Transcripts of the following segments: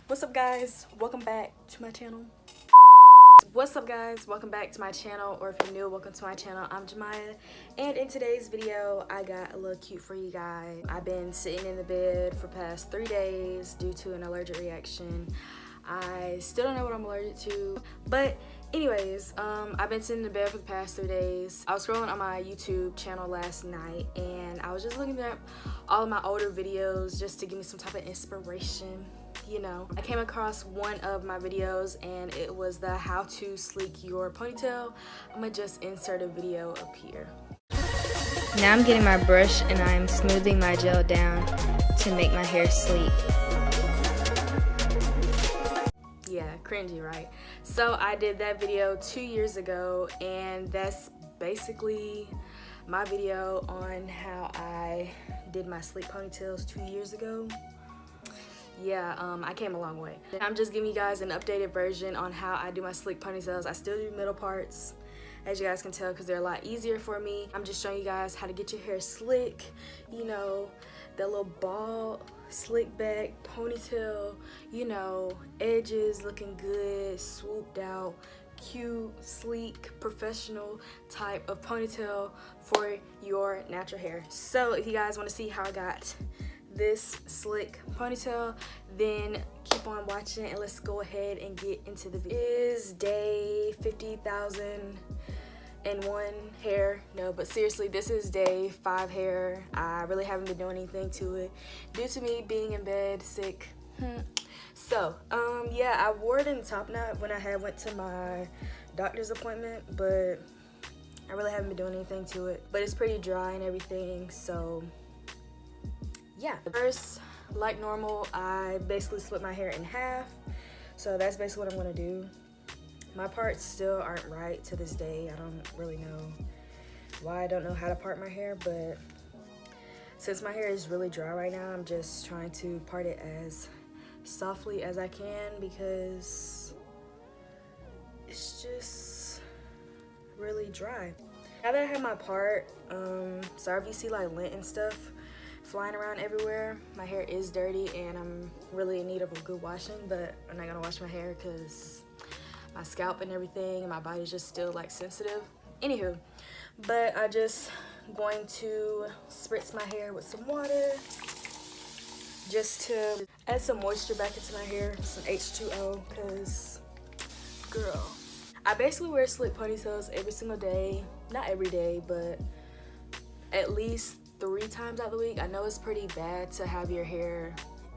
What's up, guys? Welcome back to my channel. What's up, guys? Welcome back to my channel, or if you're new, welcome to my channel. I'm JaMya, and in today's video I got a little cute for you guys. I've been sitting in the bed for past 3 days due to an allergic reaction. I still don't know what I'm allergic to, but anyways, I've been sitting in the bed for the past 3 days. I was scrolling on my YouTube channel last night and I was just looking at all of my older videos just to give me some type of inspiration. You know, I came across one of my videos and it was the how to sleek your ponytail. I'm gonna just insert a video up here. Now I'm getting my brush and I'm smoothing my gel down to make my hair sleek. Yeah, cringy, right? So I did that video 2 years ago, and that's basically my video on how I did my sleek ponytails 2 years ago. Yeah, I came a long way. I'm just giving you guys an updated version on how I do my sleek ponytails. I still do middle parts, as you guys can tell, because they're a lot easier for me. I'm just showing you guys how to get your hair slick, you know, that little ball, slick back ponytail, you know, edges looking good, swooped out, cute, sleek, professional type of ponytail for your natural hair. So if you guys want to see how I got this slick ponytail, then keep on watching and let's go ahead and get into the video. It is day 50,001 hair. No, but seriously, this is day 5 hair. I really haven't been doing anything to it due to me being in bed sick. So yeah, I wore it in top knot when I went to my doctor's appointment, but I really haven't been doing anything to it. But it's pretty dry and everything, so yeah. First, like normal, I basically split my hair in half. So that's basically what I'm gonna do. My parts still aren't right to this day. I don't really know why I don't know how to part my hair, but since my hair is really dry right now, I'm just trying to part it as softly as I can because it's just really dry. Now that I have my part, sorry if you see like lint and stuff flying around everywhere. My hair is dirty and I'm really in need of a good washing, but I'm not gonna wash my hair because my scalp and everything and my body's just still like sensitive. Anywho, but I just going to spritz my hair with some water just to add some moisture back into my hair, some H2O, because girl, I basically wear slick ponytails every single day. Not every day, but at least 3 times out of the week. I know it's pretty bad to have your hair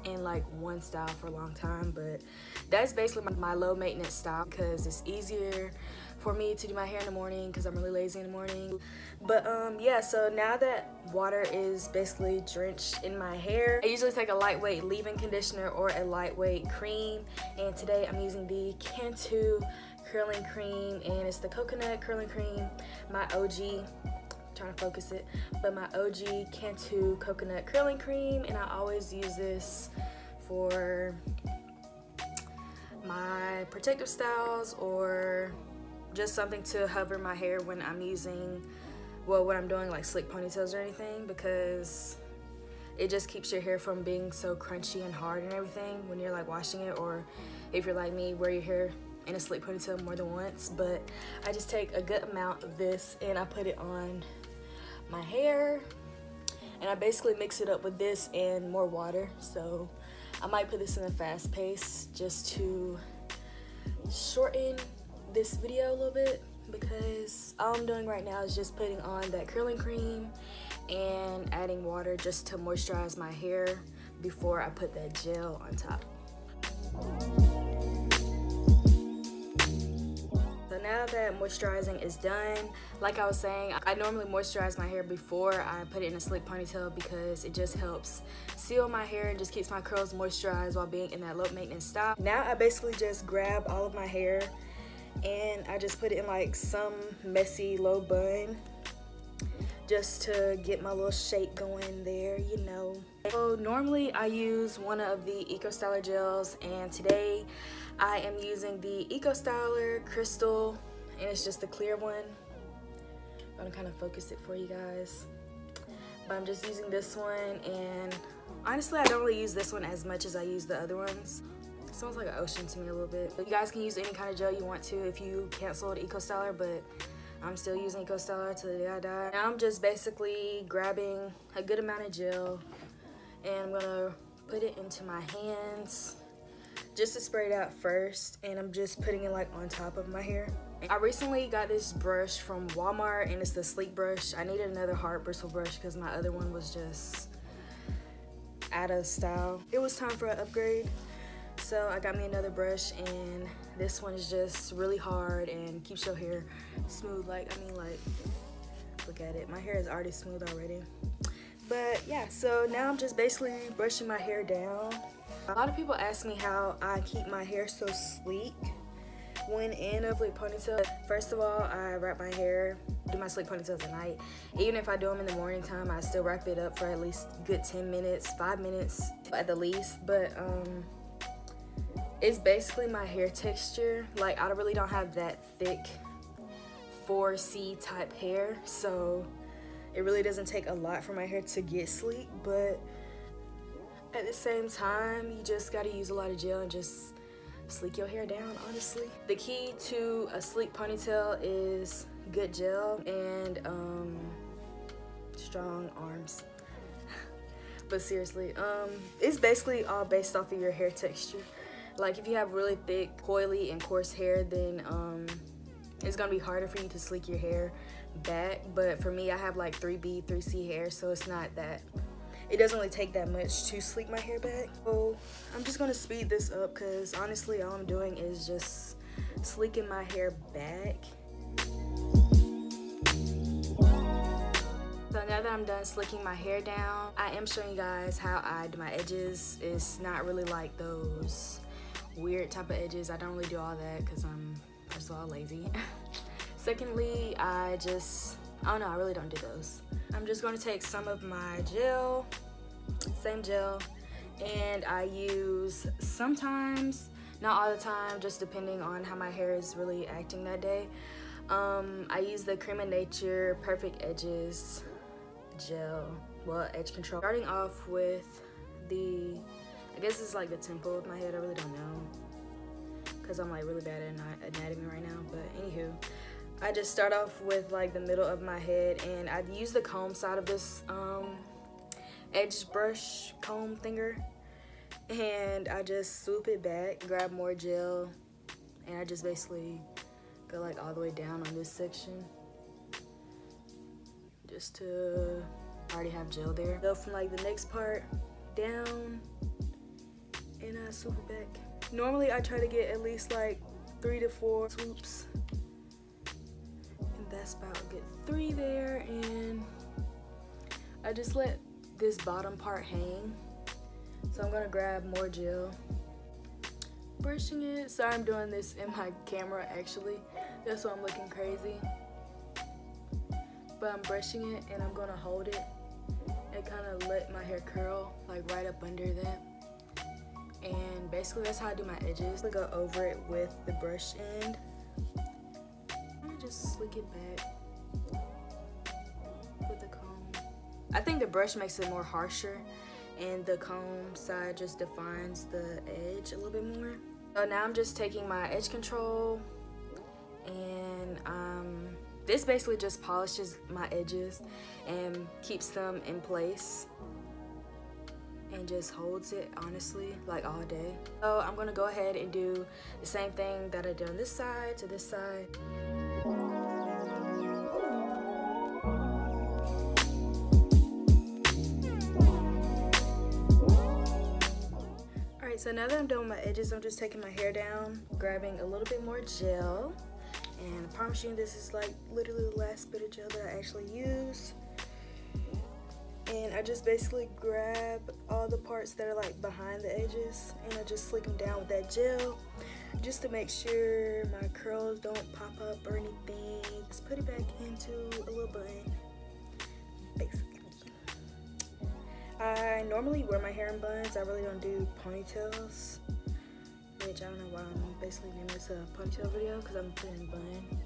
in like one style for a long time, but that's basically my low maintenance style because it's easier for me to do my hair in the morning because I'm really lazy in the morning. But yeah, so now that water is basically drenched in my hair, I usually take a lightweight leave-in conditioner or a lightweight cream, and today I'm using the Cantu curling cream, and it's the coconut curling cream, my OG. Trying to focus it, but my OG Cantu coconut curling cream, and I always use this for my protective styles or just something to hover my hair when I'm using, well, when I'm doing like slick ponytails or anything, because it just keeps your hair from being so crunchy and hard and everything when you're like washing it, or if you're like me, wear your hair in a slick ponytail more than once. But I just take a good amount of this and I put it on my hair, and I basically mix it up with this and more water. So I might put this in a fast pace just to shorten this video a little bit, because all I'm doing right now is just putting on that curling cream and adding water just to moisturize my hair before I put that gel on top. So now that moisturizing is done, like I was saying, I normally moisturize my hair before I put it in a slick ponytail because it just helps seal my hair and just keeps my curls moisturized while being in that low maintenance style. Now I basically just grab all of my hair and I just put it in like some messy low bun just to get my little shape going there, you know. So normally I use one of the Eco Styler gels, and today I am using the Eco Styler Crystal, and it's just a clear one. I'm gonna kind of focus it for you guys. But I'm just using this one, and honestly I don't really use this one as much as I use the other ones. It smells like an ocean to me a little bit. But you guys can use any kind of gel you want to if you canceled EcoStyler, but I'm still using EcoStyler till the day I die. Now I'm just basically grabbing a good amount of gel, and I'm gonna put it into my hands just to spray it out first, and I'm just putting it like on top of my hair. I recently got this brush from Walmart, and it's the sleek brush. I needed another hard bristle brush because my other one was just out of style. It was time for an upgrade, so I got me another brush, and this one is just really hard and keeps your hair smooth. Like, look at it. My hair is already smooth already. But yeah, so now I'm just basically brushing my hair down. A lot of people ask me how I keep my hair so sleek when in a sleek ponytail. First of all, I wrap my hair, do my sleek ponytails at night. Even if I do them in the morning time, I still wrap it up for at least a good 10 minutes, 5 minutes at the least. But it's basically my hair texture. Like, I really don't have that thick 4C type hair, so it really doesn't take a lot for my hair to get sleek. But at the same time, you just gotta use a lot of gel and just sleek your hair down, honestly. The key to a sleek ponytail is good gel and strong arms. But seriously, it's basically all based off of your hair texture. Like, if you have really thick, coily, and coarse hair, then it's gonna be harder for you to sleek your hair back. But for me, I have like 3B, 3C hair, so it's not that, it doesn't really take that much to sleek my hair back. So I'm just gonna speed this up because honestly all I'm doing is just sleeking my hair back. So now that I'm done slicking my hair down, I am showing you guys how I do my edges. It's not really like those weird type of edges. I don't really do all that because I'm, first of all, lazy. Secondly, I really don't do those. I'm just going to take some of my gel, same gel, and I use sometimes, not all the time, just depending on how my hair is really acting that day. I use the Cream of Nature Perfect Edges gel, well, edge control. Starting off with the, I guess it's like the temple of my head, I really don't know, because I'm like really bad at anatomy right now, but anywho. I just start off with like the middle of my head, and I use the comb side of this edge brush comb thinger, and I just swoop it back, grab more gel, and I just basically go like all the way down on this section just to already have gel there. Go from like the next part down, and I swoop it back. Normally I try to get at least like 3 to 4 swoops. That's about a good 3 there, and I just let this bottom part hang. So I'm gonna grab more gel, brushing it. Sorry, I'm doing this in my camera actually, that's why I'm looking crazy. But I'm brushing it, and I'm gonna hold it and kind of let my hair curl like right up under that. And basically that's how I do my edges. I go over it with the brush end. Just slick it back with the comb. I think the brush makes it more harsher, and the comb side just defines the edge a little bit more. So now I'm just taking my edge control, and this basically just polishes my edges and keeps them in place and just holds it, honestly, like all day. So I'm gonna go ahead and do the same thing that I did on this side to this side. Alright, so now that I'm done with my edges, I'm just taking my hair down, grabbing a little bit more gel, and I promise you this is like literally the last bit of gel that I actually use. And I just basically grab all the parts that are like behind the edges, and I just slick them down with that gel just to make sure my curls don't pop up or anything. Just put it back into a little bun, basically. I normally wear my hair in buns. I really don't do ponytails, which I don't know why I'm basically naming this a ponytail video, because I'm putting in a bun.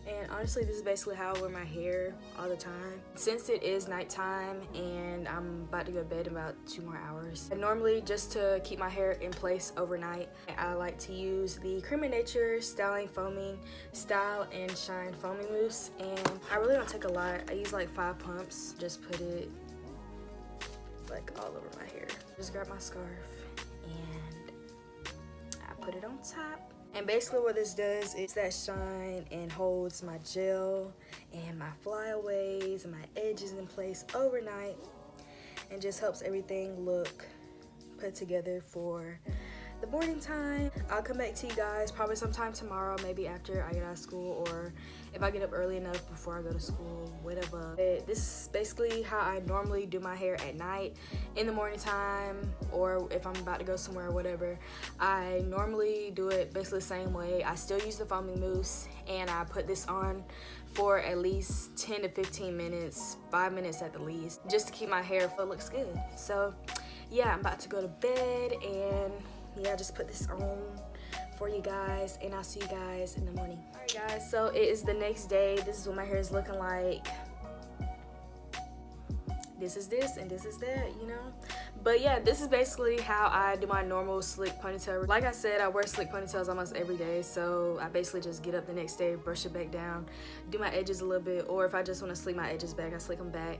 And And honestly, this is basically how I wear my hair all the time. Since it is nighttime and I'm about to go to bed in about 2 more hours. And normally, just to keep my hair in place overnight, I like to use the Cream of Nature Styling Foaming Style and Shine Foaming Mousse. And I really don't take a lot. I use like 5 pumps. Just put it like all over my hair. Just grab my scarf and I put it on top. And basically what this does is that shine and holds my gel and my flyaways and my edges in place overnight, and just helps everything look put together for the morning time. I'll come back to you guys probably sometime tomorrow, maybe after I get out of school, or if I get up early enough before I go to school, whatever. This is basically how I normally do my hair at night. In the morning time, or if I'm about to go somewhere or whatever, I normally do it basically the same way. I still use the foaming mousse, and I put this on for at least 10 to 15 minutes, 5 minutes at the least, just to keep my hair so it looks good. So yeah, I'm about to go to bed, and yeah, just put this on for you guys, and I'll see you guys in the morning. Alright guys, so it is the next day. This is what my hair is looking like. This is this and this is that, you know. But yeah, this is basically how I do my normal slick ponytail. Like I said, I wear slick ponytails almost every day, so I basically just get up the next day, brush it back down, do my edges a little bit, or if I just want to slick my edges back, I slick them back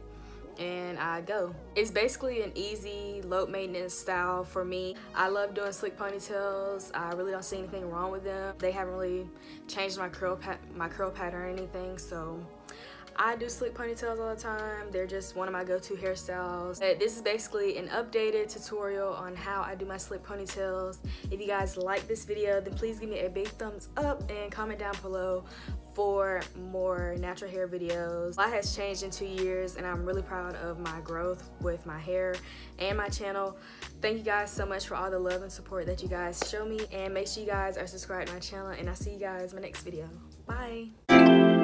and I go. It's basically an easy, low maintenance style for me. I love doing slick ponytails. I really don't see anything wrong with them. They haven't really changed my curl pattern or anything, so I do slick ponytails all the time. They're just one of my go-to hairstyles. This is basically an updated tutorial on how I do my slick ponytails. If you guys like this video, then please give me a big thumbs up and comment down below for more natural hair videos. A lot has changed in 2 years, and I'm really proud of my growth with my hair and my channel. Thank you guys so much for all the love and support that you guys show me, and make sure you guys are subscribed to my channel, and I'll see you guys in my next video. Bye.